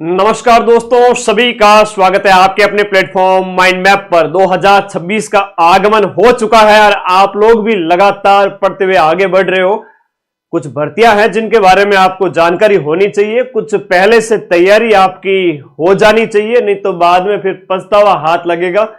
नमस्कार दोस्तों, सभी का स्वागत है आपके अपने प्लेटफॉर्म माइंड मैप पर। 2026 का आगमन हो चुका है और आप लोग भी लगातार पढ़ते हुए आगे बढ़ रहे हो। कुछ भर्तियां हैं जिनके बारे में आपको जानकारी होनी चाहिए, कुछ पहले से तैयारी आपकी हो जानी चाहिए, नहीं तो बाद में फिर पछतावा हाथ लगेगा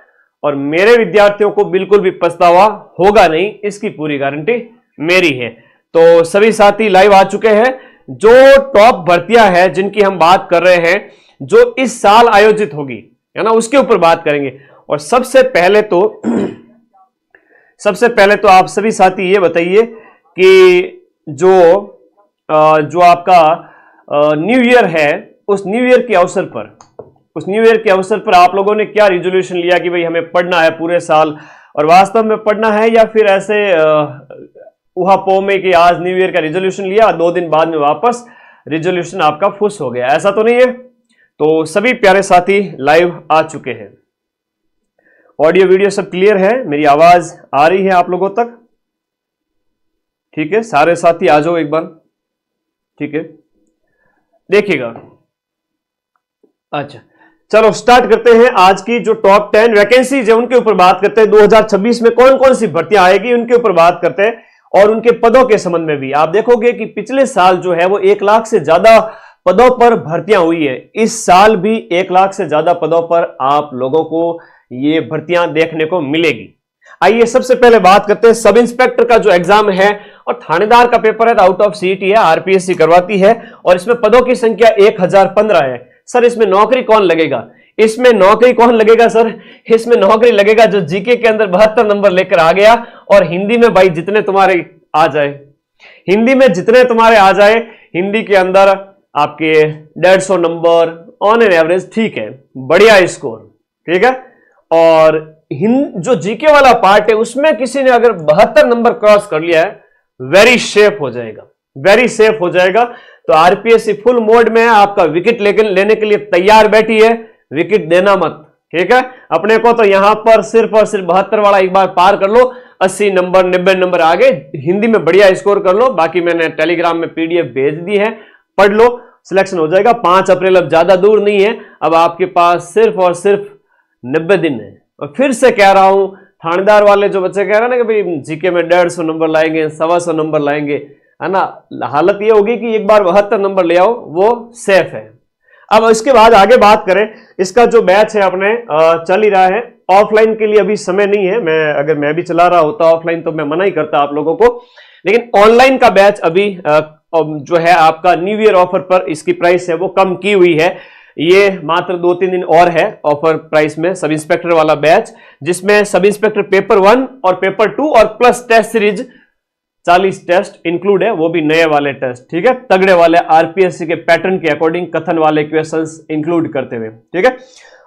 और मेरे विद्यार्थियों को बिल्कुल भी पछतावा होगा नहीं, इसकी पूरी गारंटी मेरी है। तो सभी साथी लाइव आ चुके हैं। जो टॉप भर्तियां हैं जिनकी हम बात कर रहे हैं, जो इस साल आयोजित होगी, है ना, उसके ऊपर बात करेंगे। और सबसे पहले तो आप सभी साथी ये बताइए कि जो आपका न्यू ईयर है, उस न्यू ईयर के अवसर पर आप लोगों ने क्या रिजोल्यूशन लिया कि भाई हमें पढ़ना है पूरे साल, और वास्तव में पढ़ना है या फिर ऐसे उहापोह में कि आज न्यू ईयर का रिजोल्यूशन लिया, 2 दिन बाद में वापस रिजोल्यूशन आपका फुस हो गया, ऐसा तो नहीं है। तो सभी प्यारे साथी लाइव आ चुके हैं, ऑडियो वीडियो सब क्लियर है, मेरी आवाज आ रही है आप लोगों तक? ठीक है, सारे साथी आ जाओ एक बार। ठीक है, देखिएगा। अच्छा, चलो स्टार्ट करते हैं। आज की जो टॉप 10 वैकेंसीज है उनके ऊपर बात करते हैं। 2026 में कौन कौन सी भर्तियां आएगी उनके ऊपर बात करते हैं, और उनके पदों के संबंध में भी। आप देखोगे कि पिछले साल जो है वो 1 लाख से ज्यादा पदों पर भर्तियां हुई है। इस साल भी 1 लाख से ज्यादा पदों पर आप लोगों को ये भर्तियां देखने को मिलेगी। आइए सबसे पहले बात करते हैं सब इंस्पेक्टर का जो एग्जाम है, और थानेदार का पेपर है, आउट ऑफ सीईटी है, आरपीएससी करवाती है, और इसमें पदों की संख्या 1015 है। सर इसमें नौकरी कौन लगेगा? इसमें नौकरी लगेगा जो जीके के अंदर 72 नंबर लेकर आ गया, और हिंदी में भाई जितने तुम्हारे आ जाए, हिंदी के अंदर आपके 150 नंबर ऑन एन एवरेज, ठीक है, बढ़िया स्कोर, ठीक है। और जो जीके वाला पार्ट है उसमें किसी ने अगर 72 नंबर क्रॉस कर लिया है, वेरी सेफ हो जाएगा। तो आरपीएससी फुल मोड में है, आपका विकेट लेने के लिए तैयार बैठी है, विकेट देना मत, ठीक है। अपने को तो यहां पर सिर्फ और सिर्फ 72 वाला एक बार पार कर लो, 80 नंबर 90 नंबर आगे हिंदी में बढ़िया स्कोर कर लो। बाकी मैंने टेलीग्राम में पीडीएफ भेज दी है, पढ़ लो, सिलेक्शन हो जाएगा। 5 अप्रैल अब ज्यादा दूर नहीं है, अब आपके पास सिर्फ और सिर्फ 90 दिन है। और फिर से कह रहा हूं, थानेदार वाले जो बच्चे कह रहे हैं ना कि भाई जीके में 150 नंबर लाएंगे, 125 नंबर लाएंगे, है ना, हालत ये होगी कि एक बार 72 नंबर ले आओ, वो सेफ है। अब इसके बाद आगे बात करें, इसका जो बैच है अपने चल ही रहा है। ऑफलाइन के लिए अभी समय नहीं है, अगर मैं भी चला रहा होता ऑफलाइन तो मैं मना ही करता आप लोगों को, लेकिन ऑनलाइन का बैच अभी जो है आपका न्यू ईयर ऑफर पर, इसकी प्राइस है वो कम की हुई है। ये मात्र 2-3 दिन और है ऑफर प्राइस में, सब इंस्पेक्टर वाला बैच, जिसमें सब इंस्पेक्टर पेपर 1 और पेपर 2 और plus test series 40 test include है, वो भी नए वाले टेस्ट, ठीक है, तगड़े वाले आरपीएससी के पैटर्न के अकॉर्डिंग कथन वाले क्वेश्चंस इंक्लूड करते हुए, ठीक है।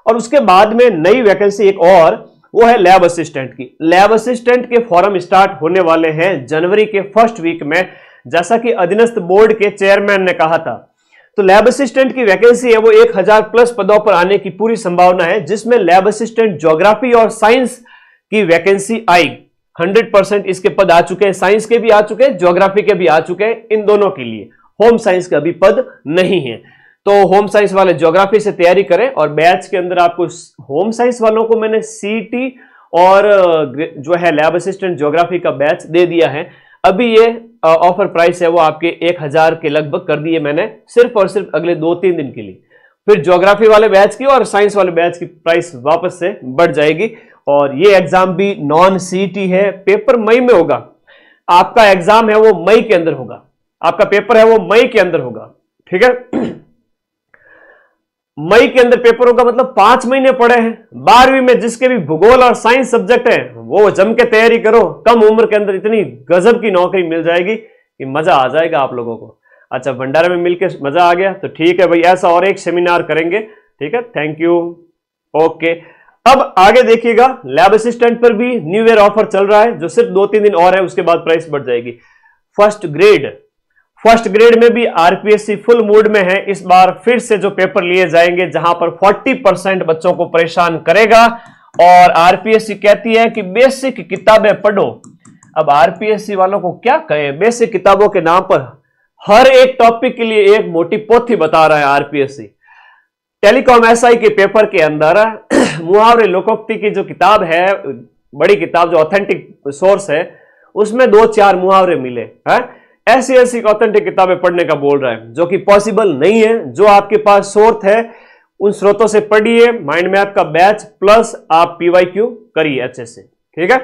और उसके बाद में नई वैकेंसी एक और, वो है लैब असिस्टेंट की। लैब असिस्टेंट के फॉर्म स्टार्ट होने वाले हैं जनवरी के फर्स्ट वीक में, जैसा कि अधीनस्थ बोर्ड के चेयरमैन ने कहा था। तो लैब असिस्टेंट की वैकेंसी है वो 1000 प्लस पदों पर आने की पूरी संभावना है, जिसमें लैब असिस्टेंट ज्योग्राफी और साइंस की वैकेंसी आई। 100% इसके पद आ चुके हैं, साइंस के भी आ चुके हैं, ज्योग्राफी के भी आ चुके हैं, इन दोनों के लिए। होम साइंस का भी पद नहीं है, तो होम साइंस वाले ज्योग्राफी से तैयारी करें। और बैच के अंदर आपको होम साइंस वालों को मैंने सीईटी और जो है लैब असिस्टेंट ज्योग्राफी का बैच दे दिया है। अभी ये ऑफर प्राइस है वो आपके 1000 के लगभग कर दिए मैंने, सिर्फ और सिर्फ अगले 2-3 दिन के लिए। फिर ज्योग्राफी वाले बैच की और साइंस वाले बैच की प्राइस वापस से बढ़ जाएगी। और ये एग्जाम भी नॉन सीईटी है, पेपर मई में होगा। आपका एग्जाम है वो मई के अंदर होगा, आपका पेपर है वो मई के अंदर होगा, ठीक है। मई के अंदर पेपर होगा, मतलब 5 महीने पड़े हैं। 12वीं में जिसके भी भूगोल और साइंस सब्जेक्ट है वो जम के तैयारी करो, कम उम्र के अंदर इतनी गजब की नौकरी मिल जाएगी कि मजा आ जाएगा आप लोगों को। अच्छा, भंडारे में मिलकर मजा आ गया तो ठीक है भाई, ऐसा और एक सेमिनार करेंगे, ठीक है, थैंक यू, ओके। अब आगे देखिएगा, लैब असिस्टेंट पर भी न्यू ईयर ऑफर चल रहा है, जो सिर्फ 2-3 दिन और है, उसके बाद प्राइस बढ़ जाएगी। फर्स्ट ग्रेड में भी आरपीएससी फुल मूड में है। इस बार फिर से जो पेपर लिए जाएंगे जहां पर 40% बच्चों को परेशान करेगा, और आरपीएससी कहती है कि बेसिक किताबें पढ़ो। अब आरपीएससी वालों को क्या कहें, बेसिक किताबों के नाम पर हर एक टॉपिक के लिए एक मोटी पोथी बता रहा है आरपीएससी। टेलीकॉम एसआई के पेपर के अंदर मुहावरे लोकोक्ति की जो किताब है, बड़ी किताब जो ऑथेंटिक सोर्स है, उसमें 2-4 मुहावरे मिले हैं। ऐसी ऐसी ऑथेंटिक किताबें पढ़ने का बोल रहा है, जो कि पॉसिबल नहीं है। जो आपके पास सोर्स है उन स्रोतों से पढ़िए, माइंड मैप का बैच प्लस आप पीवाईक्यू करिए अच्छे से, ठीक है।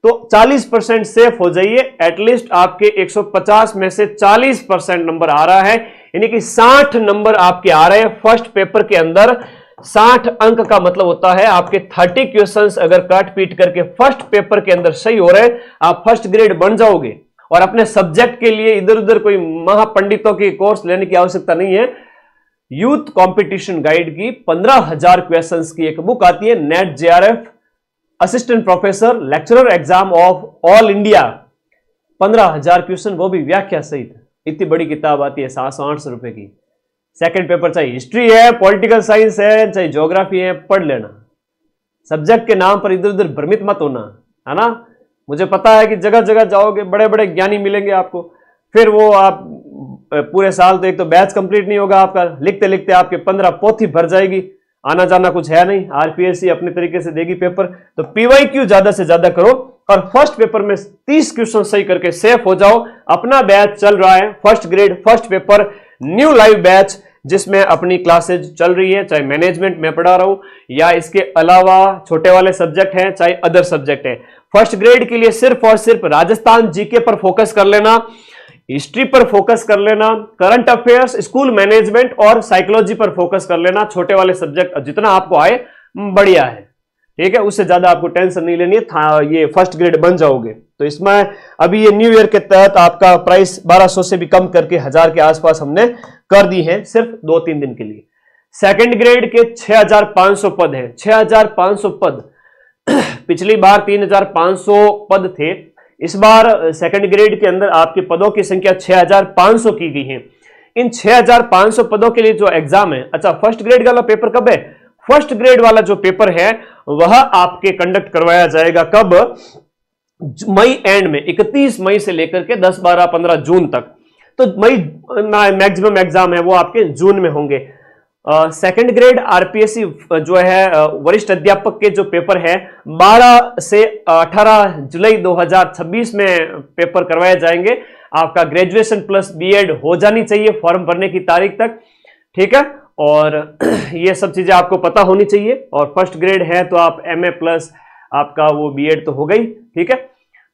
तो 40% सेफ हो जाइए। एटलीस्ट आपके 150 में से 40% नंबर आ रहा है, यानी कि 60 नंबर आपके आ रहे हैं फर्स्ट पेपर के अंदर। 60 अंक का मतलब होता है आपके 30 क्वेश्चंस अगर काट पीट करके फर्स्ट पेपर के अंदर सही हो रहे, आप फर्स्ट ग्रेड बन जाओगे। और अपने सब्जेक्ट के लिए इधर उधर कोई महापंडितों की कोर्स लेने की आवश्यकता नहीं है। यूथ कंपटीशन गाइड की 15,000 क्वेश्चंस की एक बुक आती है, net JRF assistant professor lecturer exam of all India. 15,000 question, वो भी व्याख्या सहित। इतनी बड़ी किताब आती है, 700-800 रुपए की। सेकंड पेपर चाहे हिस्ट्री है, पॉलिटिकल साइंस है, चाहे ज्योग्राफी है, पढ़ लेना। सब्जेक्ट के नाम पर इधर उधर भ्रमित मत होना, है ना। मुझे पता है कि जगह जगह जाओगे, बड़े बड़े ज्ञानी मिलेंगे आपको, फिर वो आप पूरे साल तो एक तो बैच कंप्लीट नहीं होगा आपका, लिखते लिखते आपके 15 पोथी भर जाएगी, आना जाना कुछ है नहीं। आरपीएससी अपने तरीके से देगी पेपर। तो पीवाईक्यू ज्यादा से ज्यादा करो और फर्स्ट पेपर में 30 क्वेश्चन सही करके सेफ हो जाओ। अपना बैच चल रहा है, first grade first paper new live batch, जिसमें अपनी क्लासेज चल रही है, चाहे मैनेजमेंट में पढ़ा रहा हूं या इसके अलावा छोटे वाले सब्जेक्ट हैं, चाहे अदर सब्जेक्ट है। फर्स्ट ग्रेड के लिए सिर्फ और सिर्फ राजस्थान जीके पर फोकस कर लेना, हिस्ट्री पर फोकस कर लेना, करंट अफेयर्स, स्कूल मैनेजमेंट और साइकोलॉजी पर फोकस कर लेना। छोटे वाले सब्जेक्ट जितना आपको आए बढ़िया है, ठीक है। उससे ज्यादा आपको टेंशन नहीं लेनी है, ये फर्स्ट ग्रेड बन जाओगे। तो इसमें अभी ये न्यू ईयर के तहत आपका प्राइस 1200 से भी कम करके 1000 के आसपास हमने कर दी है, सिर्फ 2-3 दिन के लिए। सेकंड ग्रेड के 6500 पद हैं, 6500 पद। पिछली बार 3500 पद थे, इस बार सेकंड ग्रेड के अंदर आपके पदों की संख्या 6500 की गई है। इन 6500 पदों के लिए जो एग्जाम है, अच्छा फर्स्ट ग्रेड वाला पेपर कब है? फर्स्ट ग्रेड वाला जो पेपर है वह आपके कंडक्ट करवाया जाएगा कब? मई एंड में, 31 मई से लेकर के 10, 12, 15 जून तक। तो मई मैक्सिमम एग्जाम है वो आपके जून में होंगे। सेकंड ग्रेड आरपीएससी जो है वरिष्ठ अध्यापक के जो पेपर है 12 से 18 जुलाई 2026 में पेपर करवाए जाएंगे। आपका ग्रेजुएशन प्लस बीएड हो जानी चाहिए फॉर्म भरने की तारीख तक, ठीक है। और ये सब चीजें आपको पता होनी चाहिए। और फर्स्ट ग्रेड है तो आप एमए प्लस आपका वो बीएड तो हो गई, ठीक है।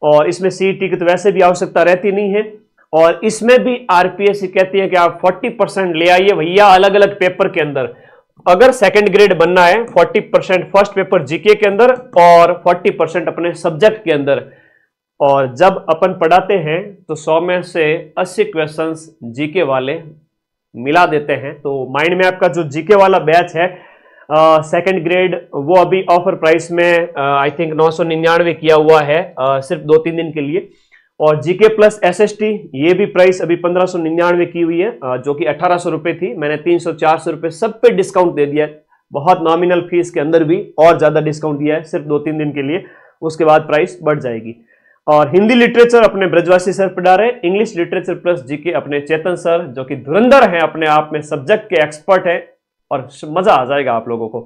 और इसमें सीईटी की तो वैसे भी आवश्यकता रहती नहीं है। और इसमें भी आरपीएससी कहती है कि आप 40% ले आइए भैया अलग अलग पेपर के अंदर। अगर सेकंड ग्रेड बनना है 40% फर्स्ट पेपर जीके के अंदर और 40% अपने सब्जेक्ट के अंदर। और जब अपन पढ़ाते हैं तो 100 में से 80 क्वेश्चंस जीके वाले मिला देते हैं। तो माइंड मैप का जो जीके वाला बैच है सेकंड ग्रेड, वो अभी ऑफर प्राइस में आई थिंक 999 किया हुआ है सिर्फ 2-3 दिन के लिए। और जीके प्लस एसएसटी ये भी प्राइस अभी 1599 की हुई है, जो कि 1800 रुपए थी। मैंने 300-400 रुपए सब पे डिस्काउंट दे दिया है, बहुत नॉमिनल फीस के अंदर भी और ज्यादा डिस्काउंट दिया है सिर्फ 2-3 दिन के लिए। उसके बाद प्राइस बढ़ जाएगी। और हिंदी लिटरेचर अपने ब्रजवासी सर पढ़ा रहे, इंग्लिश लिटरेचर प्लस जीके अपने चेतन सर, जो कि धुरंधर है अपने आप में, सब्जेक्ट के एक्सपर्ट है और मजा आ जाएगा आप लोगों को।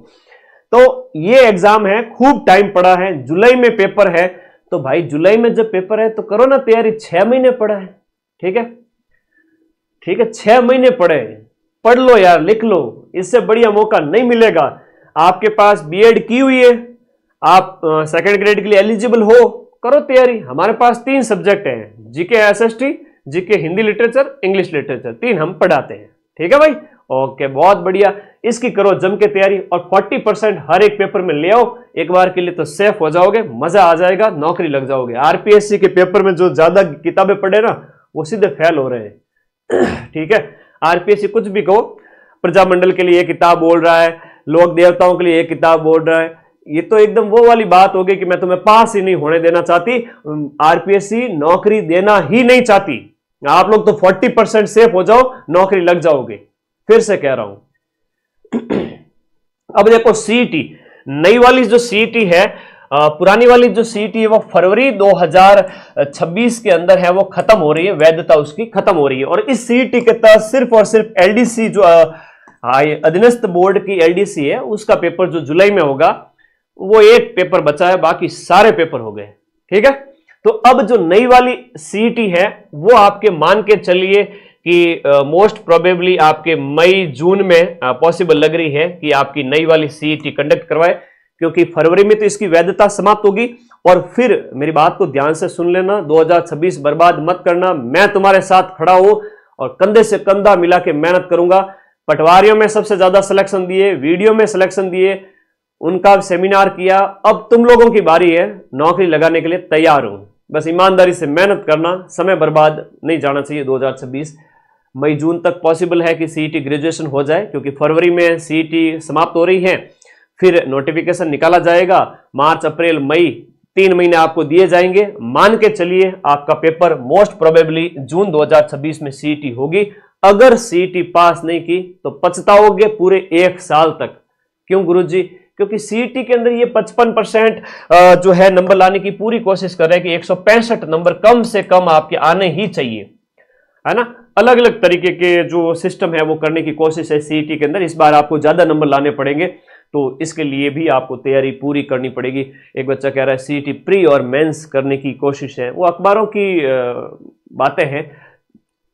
तो ये एग्जाम है, खूब टाइम पड़ा है, जुलाई में पेपर है। तो भाई जुलाई में जब पेपर है तो करो ना तैयारी, 6 महीने पड़ा है, ठीक है, ठीक है। 6 महीने पड़े, पढ़ लो यार, लिख लो, इससे बढ़िया मौका नहीं मिलेगा। आपके पास बीएड की हुई है, आप सेकंड ग्रेड के लिए एलिजिबल हो, करो तैयारी। हमारे पास 3 सब्जेक्ट हैं, GK SST, GK Hindi literature, English literature, 3 हम पढ़ाते हैं, ठीक है भाई। ओके, बहुत बढ़िया, इसकी करो जम के तैयारी और 40% हर एक पेपर में ले आओ एक बार के लिए, तो सेफ हो जाओगे, मजा आ जाएगा, नौकरी लग जाओगे। आरपीएससी के पेपर में जो ज्यादा किताबें पढ़े ना वो सीधे फेल हो रहे हैं, ठीक है। आरपीएससी कुछ भी कहो, प्रजामंडल के लिए किताब बोल रहा है, लोक देवताओं के लिए एक किताब बोल रहा है, ये तो एकदम वो वाली बात होगी कि मैं तुम्हें पास ही नहीं होने देना चाहती। आरपीएससी नौकरी देना ही नहीं चाहती। आप लोग तो 40% सेफ हो जाओ, नौकरी लग जाओगे। फिर से कह रहा हूं। अब देखो सीईटी, नई वाली जो सीईटी है, पुरानी वाली जो सीईटी है वो फरवरी 2026 के अंदर है, वो खत्म हो रही है, वैधता उसकी खत्म हो रही है। और इस सीईटी के तहत सिर्फ और सिर्फ एलडीसी जो हाई अधीनस्थ बोर्ड की एलडीसी है उसका पेपर जो जुलाई में होगा, वो एक पेपर बचा है, बाकी सारे पेपर हो गए। ठीक है, तो अब जो नई वाली सीईटी है वो आपके मान के चलिए कि मोस्ट प्रोबेबली आपके मई जून में पॉसिबल लग रही है कि आपकी नई वाली सीईटी कंडक्ट करवाए, क्योंकि फरवरी में तो इसकी वैधता समाप्त होगी। और फिर मेरी बात को ध्यान से सुन लेना, 2026 बर्बाद मत करना, मैं तुम्हारे साथ खड़ा हूं और कंधे से कंधा मिला के मेहनत करूंगा। पटवारियों में सबसे ज्यादा सिलेक्शन दिए, वीडियो में सिलेक्शन दिए, उनका सेमिनार किया, अब तुम लोगों की बारी है, नौकरी लगाने के लिए तैयार हूं। बस ईमानदारी से मेहनत करना, समय बर्बाद नहीं जाना चाहिए। 2026 मई जून तक पॉसिबल है कि सीईटी ग्रेजुएशन हो जाए, क्योंकि फरवरी में सीईटी समाप्त हो रही है, फिर नोटिफिकेशन निकाला जाएगा, मार्च अप्रैल मई 3 महीने आपको दिए जाएंगे। मान के चलिए आपका पेपर मोस्ट प्रोबेबली जून 2026 में सीईटी होगी। अगर सीईटी पास नहीं की तो पछताओगे पूरे 1 साल तक। क्यों गुरुजी? क्योंकि सीईटी के अंदर ये 55% जो है नंबर लाने की पूरी कोशिश कर रहे हैं कि 165 नंबर कम से कम आपके आने ही चाहिए, है ना। अलग अलग तरीके के जो सिस्टम है वो करने की कोशिश है सीईटी के अंदर। इस बार आपको ज्यादा नंबर लाने पड़ेंगे, तो इसके लिए भी आपको तैयारी पूरी करनी पड़ेगी। एक बच्चा कह रहा है सीईटी प्री और मेंस करने की कोशिश है, वो अखबारों की बातें हैं।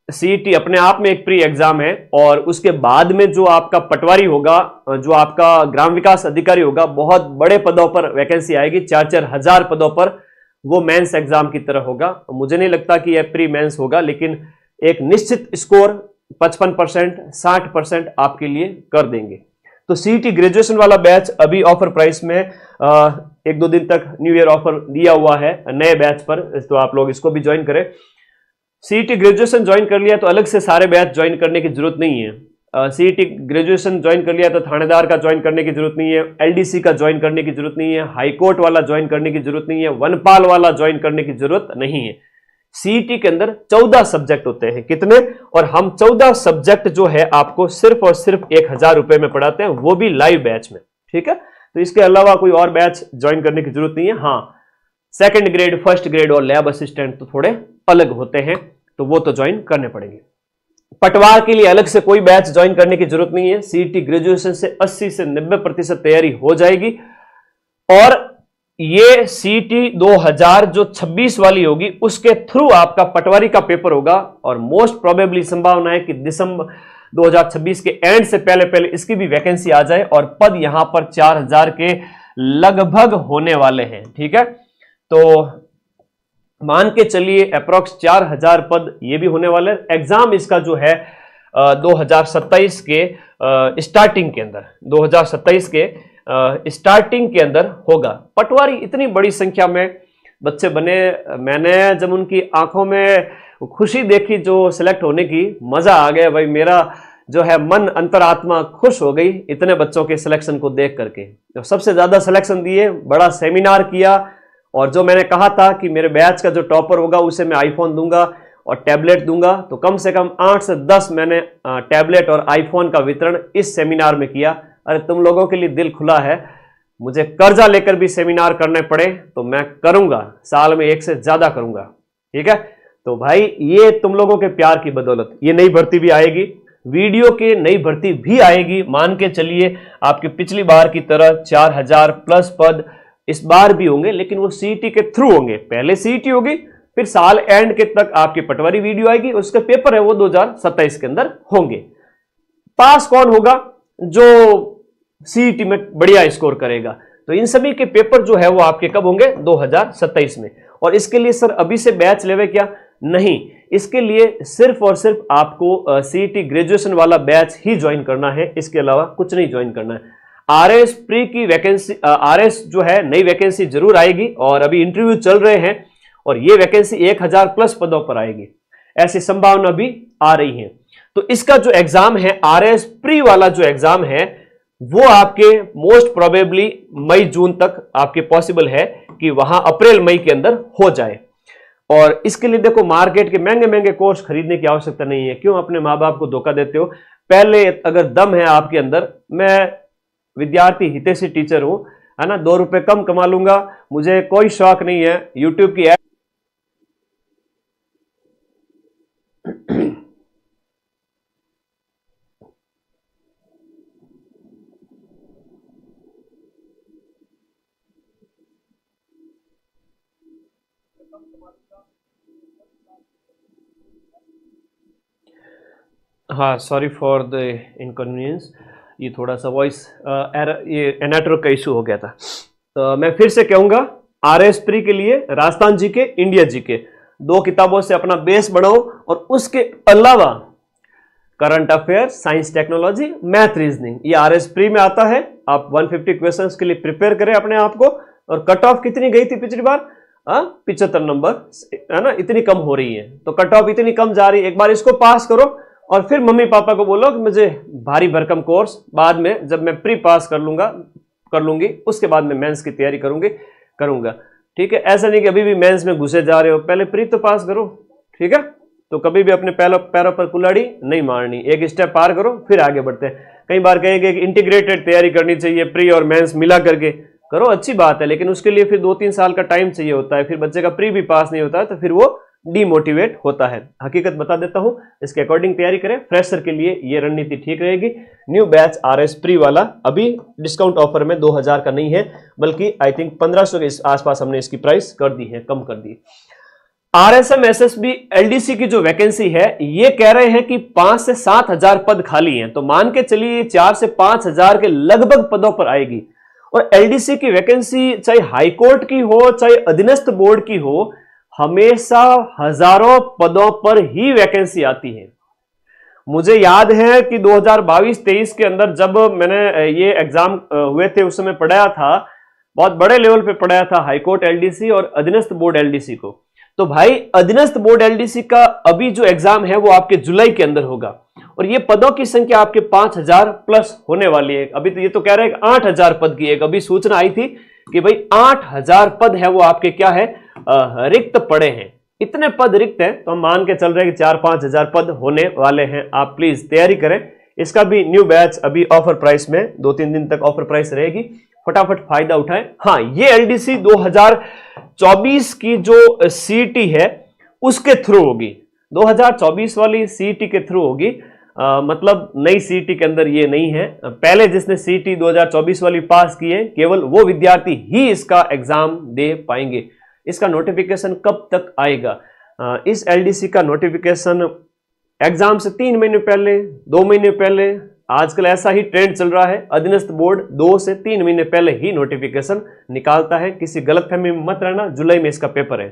सीईटी अपने आप में एक प्री एग्जाम है, और उसके बाद में जो आपका पटवारी होगा, जो आपका ग्राम विकास अधिकारी होगा, बहुत बड़े पदों पर वैकेंसी आएगी, 4-4 हजार पदों पर, वो मेंस एग्जाम की तरह होगा। मुझे नहीं लगता कि यह प्री मेंस होगा, लेकिन एक निश्चित स्कोर 55%, 60% आपके लिए कर देंगे। तो सीईटी ग्रेजुएशन वाला बैच अभी ऑफर प्राइस में 1-2 दिन तक न्यू ईयर ऑफर दिया हुआ है नए बैच पर, तो आप लोग इसको भी ज्वाइन करें। सीईटी ग्रेजुएशन ज्वाइन कर लिया तो अलग से सारे बैच ज्वाइन करने की जरूरत नहीं है। सीईटी ग्रेजुएशन ज्वाइन कर लिया तो थानेदार का ज्वाइन करने की जरूरत नहीं है, एलडीसी का ज्वाइन करने की जरूरत नहीं है, हाईकोर्ट वाला ज्वाइन करने की जरूरत नहीं है, वनपाल वाला ज्वाइन करने की जरूरत नहीं है। सीईटी के अंदर 14 सब्जेक्ट होते हैं। कितने? और हम 14 सब्जेक्ट जो है आपको सिर्फ और सिर्फ 1000 रुपए में पढ़ाते हैं, वो भी लाइव बैच में। ठीक है, तो इसके अलावा कोई और बैच ज्वाइन करने की जरूरत नहीं है। हाँ, सेकंड ग्रेड, फर्स्ट ग्रेड और लैब असिस्टेंट तो थोड़े अलग होते हैं, तो वो तो ज्वाइन करने पड़ेंगे। पटवार के लिए अलग से कोई बैच ज्वाइन करने की जरूरत नहीं है। सीईटी ग्रेजुएशन से 80 से 90% तैयारी हो जाएगी। और ये सीईटी 2026 वाली होगी, उसके थ्रू आपका पटवारी का पेपर होगा, और मोस्ट प्रोबेबली संभावना है कि दिसंबर 2026 के एंड से पहले पहले इसकी भी वैकेंसी आ जाए, और पद यहां पर 4000 के लगभग होने वाले हैं। ठीक है, तो मान के चलिए अप्रोक्स 4000 पद ये भी होने वाले। एग्जाम इसका जो है 2027 के स्टार्टिंग के अंदर, 2027 के स्टार्टिंग के अंदर होगा। पटवारी इतनी बड़ी संख्या में बच्चे बने, मैंने जब उनकी आंखों में खुशी देखी जो सिलेक्ट होने की, मजा आ गया भाई। मेरा जो है मन, अंतरात्मा खुश हो गई इतने बच्चों के सिलेक्शन को देख करके। तो सबसे ज्यादा सिलेक्शन दिए, बड़ा सेमिनार किया, और जो मैंने कहा था कि मेरे बैच का जो टॉपर होगा उसे मैं आईफोन दूंगा और टैबलेट दूंगा, तो कम से कम 8 से 10 मैंने टैबलेट और आईफोन का वितरण इस सेमिनार में किया। अरे तुम लोगों के लिए दिल खुला है, मुझे कर्जा लेकर भी सेमिनार करने पड़े तो मैं करूंगा, साल में 1 से ज्यादा करूंगा। ठीक है, तो भाई ये तुम लोगों के प्यार की बदौलत ये नई भर्ती भी आएगी, वीडियो के नई भर्ती भी आएगी। मान के चलिए आपकी पिछली बार की तरह 4000 प्लस पद इस बार भी होंगे, लेकिन वो सीईटी के थ्रू होंगे। पहले सीईटी होगी, फिर साल एंड के तक आपकी पटवारी वीडियो आएगी, उसके पेपर है वो 2027 के अंदर होंगे। पास कौन होगा? जो सीईटी में बढ़िया स्कोर करेगा। तो इन सभी के पेपर जो है वो आपके कब होंगे? 2027 में। और इसके लिए सर अभी से बैच लेवे क्या? नहीं, इसके लिए सिर्फ और सिर्फ आपको सीईटी ग्रेजुएशन वाला बैच ही ज्वाइन करना है, इसके अलावा कुछ नहीं ज्वाइन करना है। आरएस प्री की वैकेंसी, आरएस जो है नई वैकेंसी जरूर आएगी, और अभी इंटरव्यू चल रहे हैं, और ये वैकेंसी 1000 प्लस पदों पर आएगी, ऐसी संभावना भी आ रही है। तो इसका जो एग्जाम है, आरएस प्री वाला जो एग्जाम है, वो आपके मोस्ट प्रोबेबली मई जून तक आपके पॉसिबल है कि वहां अप्रैल मई के अंदर हो जाए। और इसके लिए देखो, मार्केट के महंगे महंगे कोर्स खरीदने की आवश्यकता नहीं है। क्यों अपने माँ बाप को धोखा देते हो? पहले अगर दम है आपके अंदर, मैं विद्यार्थी हितैषी टीचर हूं, है ना, 2 रुपए कम कमा लूंगा, मुझे कोई शौक नहीं है यूट्यूब की हाँ, सॉरी फॉर द इनकन्वीनियंस, ये थोड़ा सा वॉइस एरर, ये नेटवर्क का इशू हो गया था। तो मैं फिर से कहूंगा, RS प्री के लिए राजस्थान जीके, इंडिया जीके, दो किताबों से अपना बेस बढ़ाओ, और उसके अलावा current affair, science technology, math, reasoning, ये RS प्री में आता है। आप 150 क्वेश्चंस के लिए प्रिपेयर करें अपने आप को। और कट ऑफ कितनी गई थी पिछली बार? 75 नंबर, है ना, इतनी कम हो रही है, तो कट ऑफ इतनी कम जा रही है। एक बार इसको पास करो और फिर मम्मी पापा को बोलो कि मुझे भारी भरकम कोर्स बाद में, जब मैं प्री पास कर लूंगी, उसके बाद में मेंस की तैयारी करूंगा। ठीक है, ऐसा नहीं कि अभी भी मेंस में घुसे जा रहे हो, पहले प्री तो पास करो। ठीक है, तो कभी भी अपने पैरों पर कुल्हाड़ी नहीं मारनी, एक स्टेप पार करो फिर आगे बढ़ते हैं। कई बार कहेंगे कि इंटीग्रेटेड तैयारी करनी चाहिए, प्री और मेंस मिला करके करो, अच्छी बात है, लेकिन उसके लिए फिर 2-3 साल का टाइम चाहिए होता है। फिर बच्चे का प्री भी पास नहीं होता है तो फिर वो डीमोटिवेट होता है। हकीकत बता देता हूं, इसके अकॉर्डिंग तैयारी करें। फ्रेशर के लिए ये रणनीति ठीक रहेगी। न्यू बैच RS प्री वाला अभी डिस्काउंट ऑफर में 2000 का नहीं है, बल्कि आई थिंक 1500 के आसपास हमने इसकी प्राइस कर दी है, कम कर दी। RSM SSB LDC की जो वैकेंसी है, ये कह रहे हैं कि 5 से 7 हजार पद खाली हैं, तो मान के चलिए 4 से 5 हजार के लगभग पदों पर आएगी। और LDC की वैकेंसी चाहे हाईकोर्ट की हो, चाहे अधीनस्थ बोर्ड की हो, हमेशा हजारों पदों पर ही वैकेंसी आती है। मुझे याद है कि 2022-23 के अंदर जब मैंने ये एग्जाम हुए थे, उस समय पढ़ाया था, बहुत बड़े लेवल पे पढ़ाया था हाईकोर्ट LDC और अधीनस्थ बोर्ड LDC को। तो भाई अधीनस्थ बोर्ड LDC का अभी जो एग्जाम है वो आपके जुलाई के अंदर होगा, और ये पदों की संख्या आपके 5000 प्लस होने वाली है। अभी तो ये तो कह रहे हैं 8000 पद की, एक अभी सूचना आई थी कि भाई 8000 पद है वो आपके क्या है, रिक्त पड़े हैं। इतने पद रिक्त हैं, तो हम मान के चल रहे हैं कि 4-5 हजार पद होने वाले हैं। आप प्लीज तैयारी करें। इसका भी न्यू बैच अभी ऑफर प्राइस में 2-3 दिन तक ऑफर प्राइस रहेगी, फटाफट फायदा उठाएं। हाँ, ये LDC 2024 की जो CET है उसके थ्रू होगी, 2024 वाली CET के थ्रू होगी। मतलब नई CET के अंदर ये नहीं है। पहले जिसने CET 2024 वाली पास की है, केवल वो विद्यार्थी ही इसका एग्जाम दे पाएंगे। इसका नोटिफिकेशन कब तक आएगा? इस LDC का नोटिफिकेशन एग्जाम से 3 महीने पहले, 2 महीने पहले, आजकल ऐसा ही ट्रेंड चल रहा है। अधीनस्थ बोर्ड 2 से 3 महीने पहले ही नोटिफिकेशन निकालता है। किसी गलतफहमी में मत रहना, जुलाई में इसका पेपर है।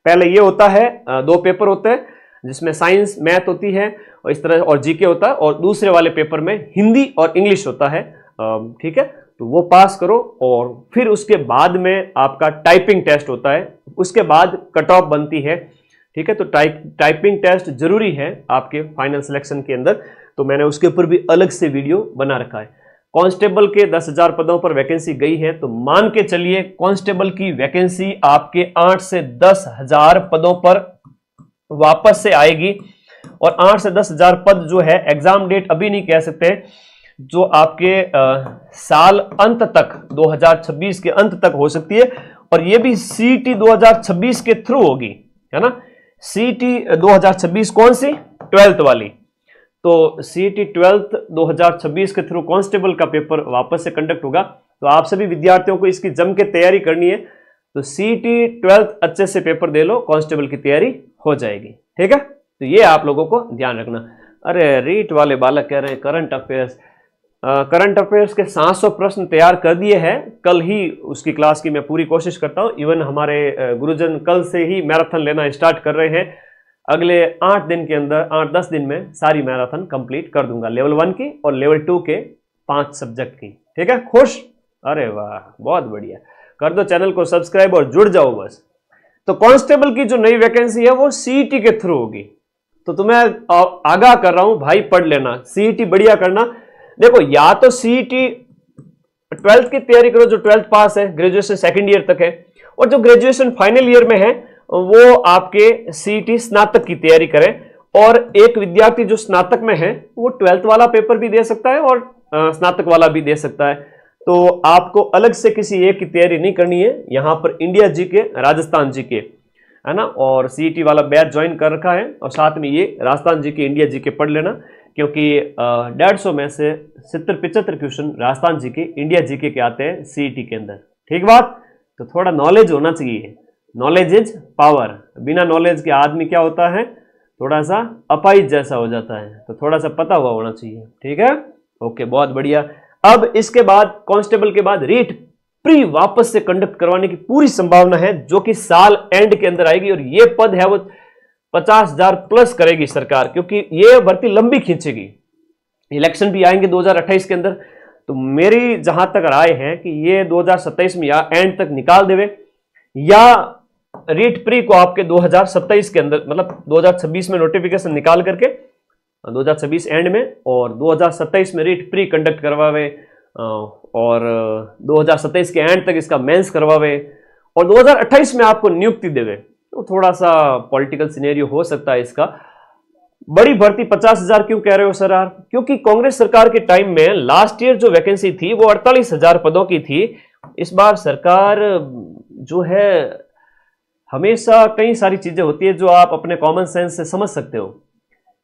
पहले ये होता है, 2 पेपर होते हैं जिसमें साइंस मैथ होती है और इस तरह, और जीके होता है, और दूसरे वाले पेपर में हिंदी और इंग्लिश होता है। ठीक है, तो वो पास करो, और फिर उसके बाद में आपका टाइपिंग टेस्ट होता है, उसके बाद कट ऑफ बनती है। ठीक है, तो टाइपिंग टेस्ट जरूरी है आपके फाइनल सिलेक्शन के अंदर, तो मैंने उसके ऊपर भी अलग से वीडियो बना रखा है। कांस्टेबल के 10,000 पदों पर वैकेंसी गई है, तो मान के चलिए कांस्टेबल की वैकेंसी आपके 8 से 10,000 पदों पर वापस से आएगी। और 8 से 10,000 पद जो है, एग्जाम डेट अभी नहीं कह सकते, जो आपके साल अंत तक, 2026 के अंत तक हो सकती है। और ये भी CET 2026 के थ्रू होगी, है ना। CET 2026 कौन सी? 12th वाली। तो CET 12th 2026 के थ्रू कांस्टेबल का पेपर वापस से कंडक्ट होगा। तो आप सभी विद्यार्थियों को इसकी जम के तैयारी करनी है। तो CET 12th अच्छे से पेपर दे लो, कांस्टेबल की तैयारी हो जाएगी। ठीक है, तो ये आप लोगों को ध्यान रखना। अरे रीट वाले बालक कह रहे हैं करंट अफेयर्स के 700 प्रश्न तैयार कर दिए हैं। कल ही उसकी क्लास की मैं पूरी कोशिश करता हूं। इवन हमारे गुरुजन कल से ही मैराथन लेना स्टार्ट कर रहे हैं। अगले 8 दिन के अंदर, 8-10 दिन में सारी मैराथन कंप्लीट कर दूंगा, लेवल 1 की और लेवल 2 के 5 सब्जेक्ट की। ठीक है, खुश? अरे वाह, बहुत बढ़िया। कर दो चैनल को सब्सक्राइब और जुड़ जाओ बस। तो कांस्टेबल की जो नई वैकेंसी है वो CET के थ्रू होगी। तो तुम्हें आगाह कर रहा हूं भाई, पढ़ लेना, CET बढ़िया करना। देखो, या तो CET 12th की तैयारी करो जो 12th पास है, ग्रेजुएशन 2nd ईयर तक है, और जो ग्रेजुएशन फाइनल ईयर में है वो आपके CET स्नातक की तैयारी करें। और एक विद्यार्थी जो स्नातक में है वो 12th वाला पेपर भी दे सकता है और स्नातक वाला भी दे सकता है। तो आपको अलग से किसी एक की तैयारी नहीं करनी है। यहाँ पर इंडिया जीके, राजस्थान जीके, है ना, और CET वाला बैच ज्वाइन कर रखा है, और साथ में ये राजस्थान जीके, इंडिया जीके पढ़ लेना, क्योंकि 150 में से 70-75 question Rajasthan GK, India GK के आते हैं CET के अंदर। ठीक बात, तो थोड़ा नॉलेज होना चाहिए। नॉलेज इज पावर, बिना नॉलेज के आदमी क्या होता है, थोड़ा सा अपाहिज जैसा हो जाता है, तो थोड़ा सा पता हुआ होना चाहिए, ठीक है। ओके, बहुत बढ़िया। अब इसके बाद कांस्टेबल के बाद रीट प्री वापस से कंडक्ट करवाने की पूरी संभावना है, जो कि साल एंड के अंदर आएगी, और ये पद है वो 50,000 प्लस करेगी सरकार, क्योंकि ये भर्ती लंबी खींचेगी। इलेक्शन भी आएंगे 2028 के अंदर, तो मेरी जहां तक राय है कि ये 2027 में या एंड तक निकाल देवे, या रीट प्री को आपके 2027 के अंदर, मतलब 2026 में नोटिफिकेशन निकाल करके 2026 एंड में और 2027 में रीट प्री कंडक्ट करवावे, और 2027 के एंड तक इसका मेंस करवावे, और 2028 में आपको नियुक्ति देवे। तो थोड़ा सा पॉलिटिकल सिनेरियो हो सकता है इसका। बड़ी भर्ती 50,000 क्यों कह रहे हो सर? क्योंकि कांग्रेस सरकार के टाइम में लास्ट ईयर जो वैकेंसी थी वो 48,000 पदों की थी। इस बार सरकार जो है, हमेशा कई सारी चीजें होती है जो आप अपने कॉमन सेंस से समझ सकते हो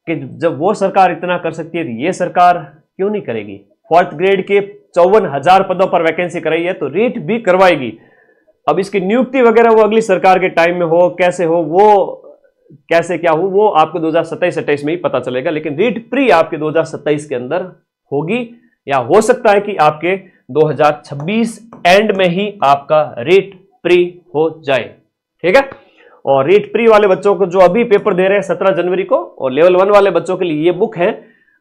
कि जब वो सरकार इतना कर सकती है तो ये सरकार क्यों नहीं करेगी। फोर्थ ग्रेड के 54,000 पदों पर वैकेंसी कराई है, तो रीट भी करवाएगी। अब इसकी नियुक्ति वगैरह वो अगली सरकार के टाइम में हो, कैसे हो, वो कैसे क्या हो, वो आपको 2027-28 में ही पता चलेगा। लेकिन रीट प्री आपके 2027 के अंदर होगी, या हो सकता है कि आपके 2026 एंड में ही आपका रीट प्री हो जाए, ठीक है। और रीट प्री वाले बच्चों को जो अभी पेपर दे रहे हैं 17 जनवरी को, और लेवल 1 वाले बच्चों के लिए ये बुक है,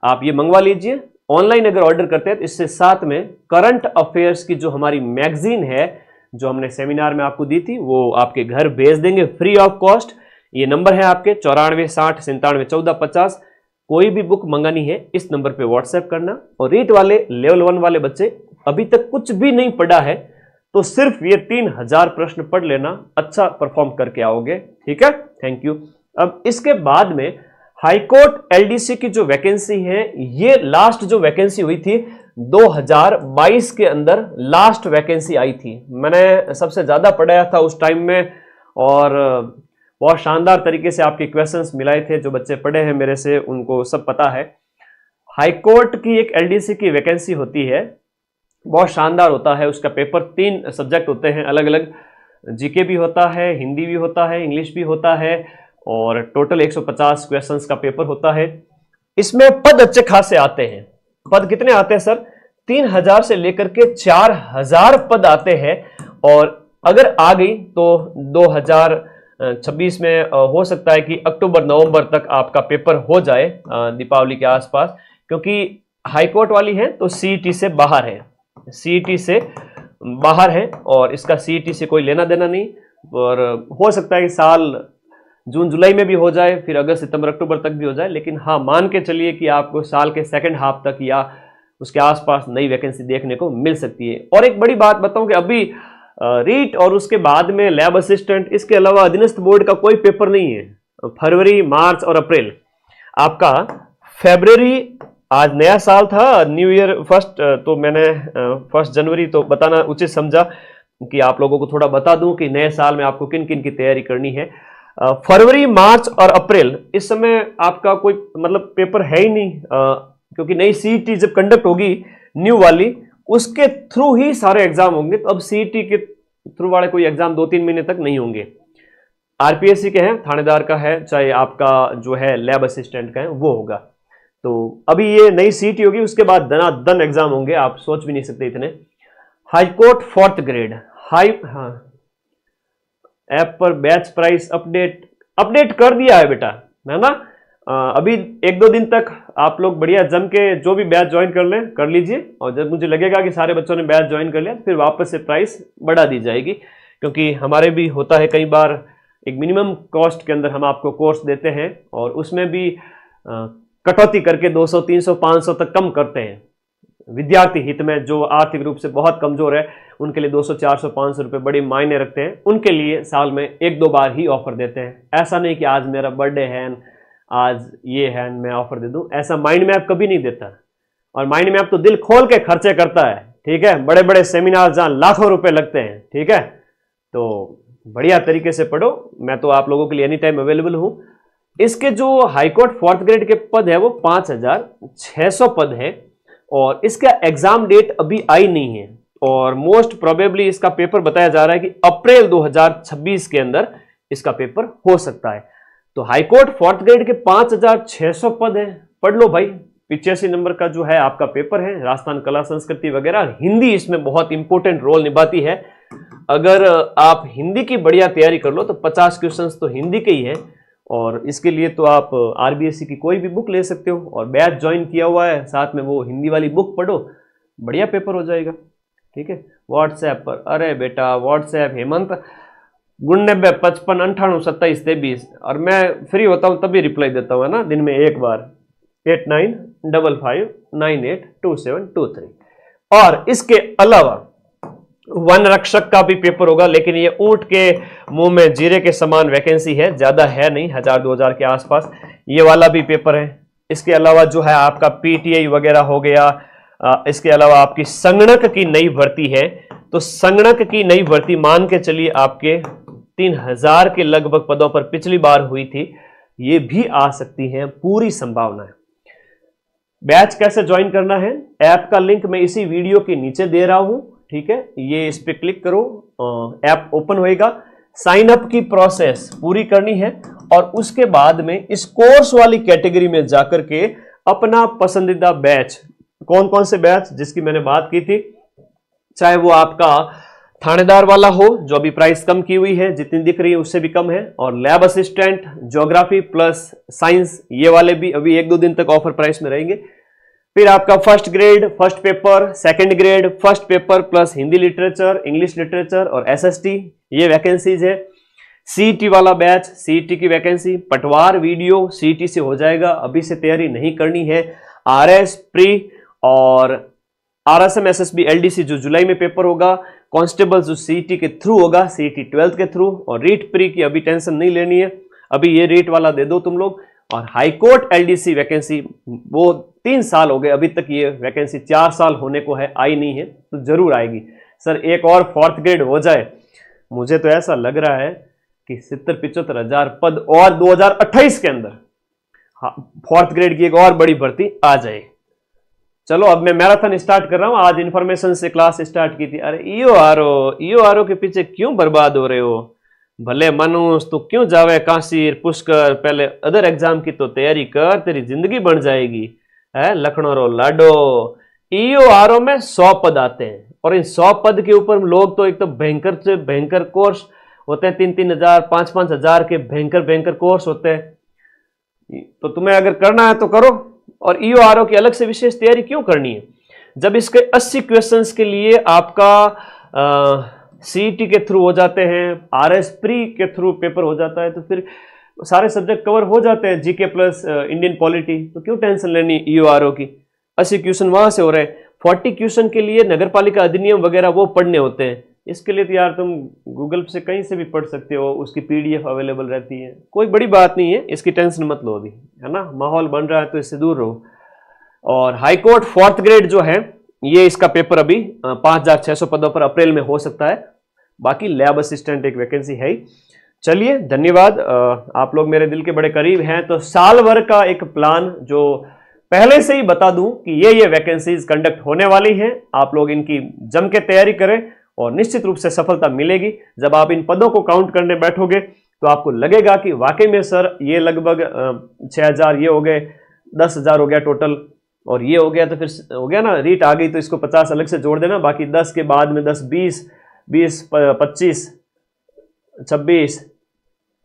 आप ये मंगवा लीजिए ऑनलाइन अगर ऑर्डर करते हैं। तो इससे साथ में करंट अफेयर्स की जो हमारी मैगजीन है, जो हमने सेमिनार में आपको दी थी, वो आपके घर भेज देंगे फ्री ऑफ कॉस्ट। ये नंबर है आपके 94 60 97 14 50। कोई भी बुक मंगानी है इस नंबर पे व्हाट्सएप करना। और रीट वाले लेवल 1 वाले बच्चे अभी तक कुछ भी नहीं पढ़ा है तो सिर्फ ये 3000 प्रश्न पढ़ लेना, अच्छा परफॉर्म करके आओगे, ठीक है। Thank you. अब इसके बाद में हाईकोर्ट एलडीसी की जो वैकेंसी है, ये लास्ट जो वैकेंसी हुई थी 2022 के अंदर लास्ट वैकेंसी आई थी। मैंने सबसे ज्यादा पढ़ाया था उस टाइम में, और बहुत शानदार तरीके से आपके क्वेश्चंस मिलाए थे। जो बच्चे पढ़े हैं मेरे से उनको सब पता है। हाईकोर्ट की एक एलडीसी की वैकेंसी होती है, बहुत शानदार होता है। उसका पेपर 3 सब्जेक्ट होते हैं अलग अलग, जीके भी होता है, हिंदी भी होता है, इंग्लिश भी होता है, और टोटल 150 क्वेश्चंस का पेपर होता है। इसमें पद अच्छे खासे आते हैं। पद कितने आते हैं सर? 3000 से लेकर के 4000 पद आते हैं। और अगर आ गई तो 2026 में हो सकता है कि अक्टूबर नवंबर तक आपका पेपर हो जाए, दीपावली के आसपास, क्योंकि हाईकोर्ट वाली है तो सीईटी से बाहर है, सीईटी से बाहर है, और इसका सीईटी से कोई लेना देना नहीं। और हो सकता है कि साल जून जुलाई में भी हो जाए, फिर अगस्त सितंबर अक्टूबर तक भी हो जाए। लेकिन हाँ, मान के चलिए कि आपको साल के सेकंड हाफ तक या उसके आसपास नई वैकेंसी देखने को मिल सकती है। और एक बड़ी बात बताऊं कि अभी रीट और उसके बाद में लैब असिस्टेंट, इसके अलावा अधीनस्थ बोर्ड का कोई पेपर नहीं है। फरवरी, मार्च और अप्रैल आपका, फरवरी, आज नया साल था, न्यू ईयर फर्स्ट, तो मैंने 1 जनवरी तो बताना उचित समझा कि आप लोगों को थोड़ा बता दूं कि नए साल में आपको किन किन की तैयारी करनी है। फरवरी, मार्च और अप्रैल इस समय आपका कोई मतलब पेपर है ही नहीं, क्योंकि नई सीईटी जब कंडक्ट होगी न्यू वाली, उसके थ्रू ही सारे एग्जाम होंगे। तो अब सीईटी के थ्रू वाले कोई एग्जाम 2-3 महीने तक नहीं होंगे। आरपीएससी के हैं, थानेदार का है, चाहे आपका जो है लैब असिस्टेंट का है वो होगा। तो अभी ये नई सीईटी होगी, उसके बाद दनादन एग्जाम होंगे, आप सोच भी नहीं सकते इतने। हाईकोर्ट 4th ग्रेड, हाँ, ऐप पर बैच प्राइस अपडेट कर दिया है बेटा, है ना। अभी 1-2 दिन तक आप लोग बढ़िया जम के जो भी बैच ज्वाइन कर लीजिए, और जब मुझे लगेगा कि सारे बच्चों ने बैच ज्वाइन कर लिया फिर वापस से प्राइस बढ़ा दी जाएगी। क्योंकि हमारे भी होता है कई बार एक मिनिमम कॉस्ट के अंदर हम आपको कोर्स देते हैं, और उसमें भी कटौती करके 200, 300, 500 तक कम करते हैं। विद्यार्थी हित में, जो आर्थिक रूप से बहुत कमजोर है, उनके लिए 200, 400, 500 रुपये बड़ी मायने रखते हैं। उनके लिए साल में 1-2 बार ही ऑफर देते हैं। ऐसा नहीं कि आज मेरा बर्थडे है, आज ये है, मैं ऑफर दे दूं, ऐसा माइंड मैप कभी नहीं देता। और माइंड मैप तो दिल खोल के खर्चे करता है, ठीक है। बड़े बड़े सेमिनार जहां लाखों रुपए लगते हैं, ठीक है। तो बढ़िया तरीके से पढ़ो, मैं तो आप लोगों के लिए एनी टाइम अवेलेबल हूं। इसके जो हाईकोर्ट 4th ग्रेड के पद है वो 5600 पद है, और इसका एग्जाम डेट अभी आई नहीं है। और मोस्ट प्रोबेबली इसका पेपर बताया जा रहा है कि अप्रैल 2026 के अंदर इसका पेपर हो सकता है। तो हाईकोर्ट फोर्थ ग्रेड के 5600 पद हैं, पढ़ लो भाई। 85 नंबर का जो है आपका पेपर है, राजस्थान कला संस्कृति वगैरह। हिंदी इसमें बहुत इंपॉर्टेंट रोल निभाती है। अगर आप हिंदी की बढ़िया तैयारी कर लो तो 50 क्वेश्चंस तो हिंदी के ही है, और इसके लिए तो आप आरबीएससी की कोई भी बुक ले सकते हो और बैच ज्वाइन किया हुआ है, साथ में वो हिंदी वाली बुक पढ़ो, बढ़िया पेपर हो जाएगा। ठीक है, व्हाट्सएप पर, अरे बेटा व्हाट्सएप हेमंत 99 55 98 27 23, और मैं फ्री होता हूँ तभी रिप्लाई देता हूँ, है ना, दिन में एक बार, 8955982723। और इसके अलावा वन रक्षक का भी पेपर होगा, लेकिन ये ऊंट के मुंह में जीरे के समान वैकेंसी है, ज्यादा है नहीं, 1000-2000 के आसपास ये वाला भी पेपर है। इसके अलावा जो है आपका पीटीआई वगैरह हो गया। इसके अलावा आपकी संगणक की नई भर्ती है, तो संगणक की नई भर्ती मान के चलिए आपके 3000 के लगभग पदों पर पिछली बार हुई थी, ये भी आ सकती है, पूरी संभावना है। बैच कैसे ज्वाइन करना है, ऐप का लिंक मैं इसी वीडियो के नीचे दे रहा हूं। ठीक है, ये इस पे क्लिक करो, ऐप ओपन होएगा। साइन अप की प्रोसेस पूरी करनी है और उसके बाद में इस कोर्स वाली कैटेगरी में जाकर के अपना पसंदीदा बैच, कौन कौन से बैच जिसकी मैंने बात की थी, चाहे वो आपका थानेदार वाला हो जो अभी प्राइस कम की हुई है, जितनी दिख रही है उससे भी कम है, और lab assistant, geography plus science, ये वाले भी अभी 1-2 दिन तक ऑफर प्राइस में रहेंगे। फिर आपका first grade first paper, second grade first paper plus Hindi literature, English literature और एसएसटी, ये वैकेंसीज है। सीईटी वाला बैच, सीईटी की वैकेंसी, पटवार वीडियो सीईटी से हो जाएगा, अभी से तैयारी नहीं करनी है। आरएस प्री और आरएसएम एसएसबी एलडीसी जो जुलाई में पेपर होगा, कांस्टेबल जो सीईटी के थ्रू होगा, सीईटी 12th के थ्रू, और रीट प्री की अभी टेंशन नहीं लेनी है, अभी ये रीट वाला दे दो तुम लोग। और हाईकोर्ट एलडीसी वैकेंसी, वो 3 साल हो गए अभी तक, ये वैकेंसी 4 साल होने को है, आई नहीं है, तो जरूर आएगी। सर एक और फोर्थ ग्रेड हो जाए, मुझे तो ऐसा लग रहा है कि 70-75 हजार पद और 2028 के अंदर फोर्थ ग्रेड की एक और बड़ी भर्ती आ जाए। चलो अब मैं मैराथन स्टार्ट कर रहा हूं, आज इंफॉर्मेशन से क्लास स्टार्ट की थी। अरे ईओ आर के पीछे क्यों बर्बाद हो रहे हो, भले मनुष्य तो क्यों जावे काशी पुष्कर, पहले अदर एग्जाम की तो तैयारी कर, तेरी जिंदगी बन जाएगी। है लखनऊ लाडो, ईओ में 100 पद आते हैं, और इन 100 पद के ऊपर लोग तो एक तो भयंकर से भयंकर कोर्स होते हैं, 3-3 हजार 5-5 हजार के भयंकर कोर्स होते हैं। तो तुम्हें अगर करना है तो करो, और ईओ की अलग से विशेष तैयारी क्यों करनी है, जब इसके 80 क्वेश्चंस के लिए आपका सीईटी के थ्रू हो जाते हैं, आरएस प्री के थ्रू पेपर हो जाता है, तो फिर सारे सब्जेक्ट कवर हो जाते हैं, जीके प्लस इंडियन पॉलिटी, तो क्यों टेंशन लेनी ईओ की। 80 क्वेश्चन वहां से हो रहे हैं, 40 क्वेश्चन के लिए नगर पालिका अधिनियम वगैरह वो पढ़ने होते हैं, इसके लिए तो यार तुम गूगल से कहीं से भी पढ़ सकते हो, उसकी पीडीएफ अवेलेबल रहती है, कोई बड़ी बात नहीं है, इसकी टेंशन मत लो अभी, है ना, माहौल बन रहा है तो इससे दूर रहो। और हाईकोर्ट फोर्थ ग्रेड जो है, ये इसका पेपर अभी 5600 पदों पर अप्रैल में हो सकता है, बाकी लैब असिस्टेंट एक वैकेंसी है ही। चलिए धन्यवाद, आप लोग मेरे दिल के बड़े करीब हैं, तो साल भर का एक प्लान जो पहले से ही बता दूं कि ये वैकेंसीज कंडक्ट होने वाली हैं, आप लोग इनकी जम के तैयारी करें और निश्चित रूप से सफलता मिलेगी। जब आप इन पदों को काउंट करने बैठोगे तो आपको लगेगा कि वाकई में सर ये लगभग 6000 ये हो गए, 10,000 हो गया टोटल, और ये हो गया, तो फिर हो गया ना, रीट आ गई तो इसको 50 अलग से जोड़ देना, बाकी 10 के बाद में 10 20 25 26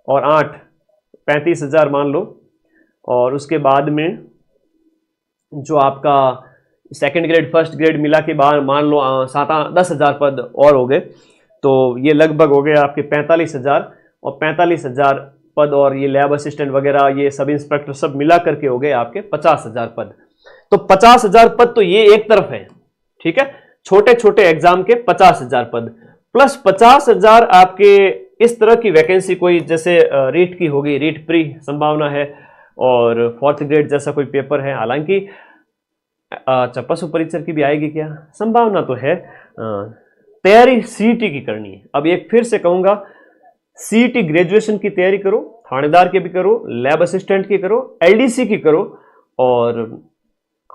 और 8 35,000 मान लो, और उसके बाद में जो आपका सेकंड ग्रेड फर्स्ट ग्रेड मिला के बाद मान लो 7-10,000 पद और हो गए, तो ये लगभग हो गए आपके 45,000, और 45,000 पद और ये लैब असिस्टेंट वगैरह ये सब इंस्पेक्टर सब मिला करके हो गए आपके 50,000 पद। तो 50,000 पद तो ये एक तरफ है, ठीक है, छोटे छोटे एग्जाम के 50,000 पद प्लस 50,000 आपके इस तरह की वैकेंसी, कोई जैसे रीट की होगी, रीट प्री संभावना है, और फोर्थ ग्रेड जैसा कोई पेपर है, हालांकि पशु परीक्षक की भी आएगी क्या, संभावना तो है। तैयारी सीईटी की करनी है। अब एक फिर से कहूंगा, सीईटी ग्रेजुएशन की तैयारी करो, थानेदार की भी करो, लैब असिस्टेंट की करो, एलडीसी की करो, और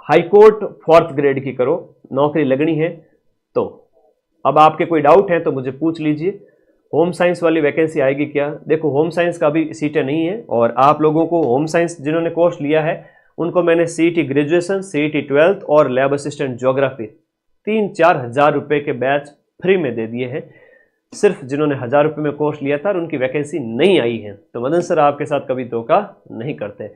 हाईकोर्ट फोर्थ ग्रेड की करो, नौकरी लगनी है तो अब आपके कोई डाउट है तो मुझे पूछ लीजिए। होम साइंस वाली वैकेंसी आएगी क्या? देखो, होम साइंस का भी सीटें नहीं है, और आप लोगों को होम साइंस जिन्होंने कोर्स लिया है उनको मैंने सीईटी ग्रेजुएशन, सीईटी 12th और लैब असिस्टेंट ज्योग्राफी 3-4 हज़ार रुपये के बैच फ्री में दे दिए हैं। सिर्फ जिन्होंने 1000 रुपये में कोर्स लिया था और उनकी वैकेंसी नहीं आई है। तो मदन सर आपके साथ कभी धोखा नहीं करते।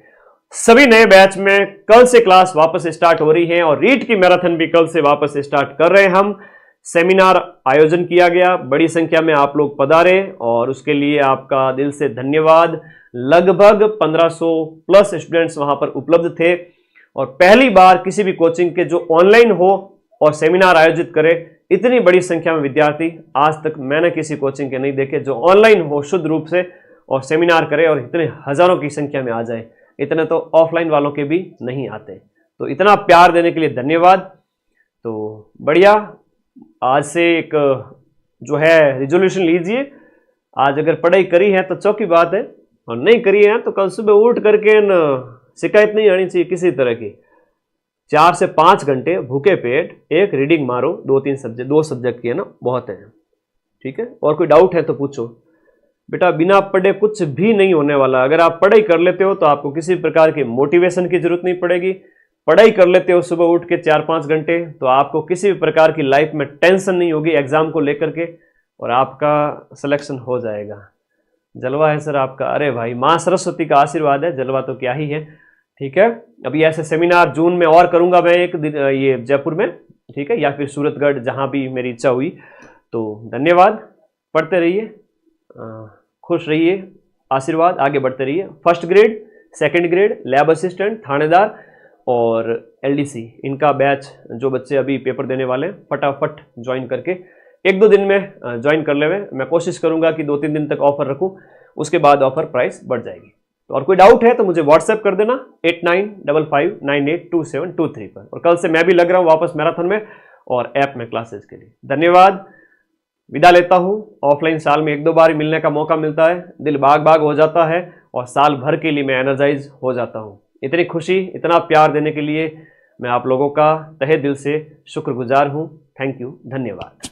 सभी नए बैच में कल से क्लास वापस स्टार्ट हो रही है, और रीट की मैराथन भी कल से वापस स्टार्ट कर रहे हैं हम। सेमिनार आयोजन किया गया, बड़ी संख्या में आप लोग पधारे और उसके लिए आपका दिल से धन्यवाद। लगभग 1500 प्लस स्टूडेंट्स वहां पर उपलब्ध थे, और पहली बार किसी भी कोचिंग के जो ऑनलाइन हो और सेमिनार आयोजित करे, इतनी बड़ी संख्या में विद्यार्थी आज तक मैंने किसी कोचिंग के नहीं देखे जो ऑनलाइन हो शुद्ध रूप से और सेमिनार करे और इतने हजारों की संख्या में आ जाए। इतने तो ऑफलाइन वालों के भी नहीं आते। तो इतना प्यार देने के लिए धन्यवाद। तो बढ़िया, आज से एक जो है रिजोल्यूशन लीजिए। आज अगर पढ़ाई करी है तो चौकी बात है, और नहीं करी है तो कल सुबह उठ करके न शिकायत नहीं आनी चाहिए किसी तरह की। 4 से 5 घंटे भूखे पेट एक रीडिंग मारो, 2 सब्जेक्ट की है ना, बहुत है। ठीक है, और कोई डाउट है तो पूछो। बेटा बिना पढ़े कुछ भी नहीं होने वाला। अगर आप पढ़ाई कर लेते हो तो आपको किसी प्रकार की मोटिवेशन की जरूरत नहीं पड़ेगी। पढ़ाई कर लेते हो सुबह उठ के 4-5 घंटे, तो आपको किसी भी प्रकार की लाइफ में टेंशन नहीं होगी एग्जाम को लेकर के, और आपका सिलेक्शन हो जाएगा। जलवा है सर आपका। अरे भाई, माँ सरस्वती का आशीर्वाद है, जलवा तो क्या ही है। ठीक है, अभी ऐसे सेमिनार जून में और करूंगा मैं एक दिन, ये जयपुर में, ठीक है, या फिर सूरतगढ़, जहां भी मेरी इच्छा हुई। तो धन्यवाद, पढ़ते रहिए, खुश रहिए, आशीर्वाद, आगे बढ़ते रहिए। First grade, second grade, lab assistant, थानेदार और एलडीसी, इनका बैच जो बच्चे अभी पेपर देने वाले हैं फटाफट ज्वाइन करके 1-2 दिन में ज्वाइन कर ले। मैं कोशिश करूंगा कि 2-3 दिन तक ऑफर रखूं, उसके बाद ऑफर प्राइस बढ़ जाएगी। तो और कोई डाउट है तो मुझे व्हाट्सएप कर देना 8955982723 पर। और कल से मैं भी लग रहा हूं वापस मैराथन में और ऐप में क्लासेस के लिए। धन्यवाद, विदा लेता हूं। ऑफलाइन साल में 1-2 बार मिलने का मौका मिलता है, दिल बाग बाग हो जाता है, और साल भर के लिए मैं एनर्जाइज हो जाता हूं। इतनी खुशी, इतना प्यार देने के लिए मैं आप लोगों का तहे दिल से शुक्रगुजार हूं। थैंक यू, धन्यवाद।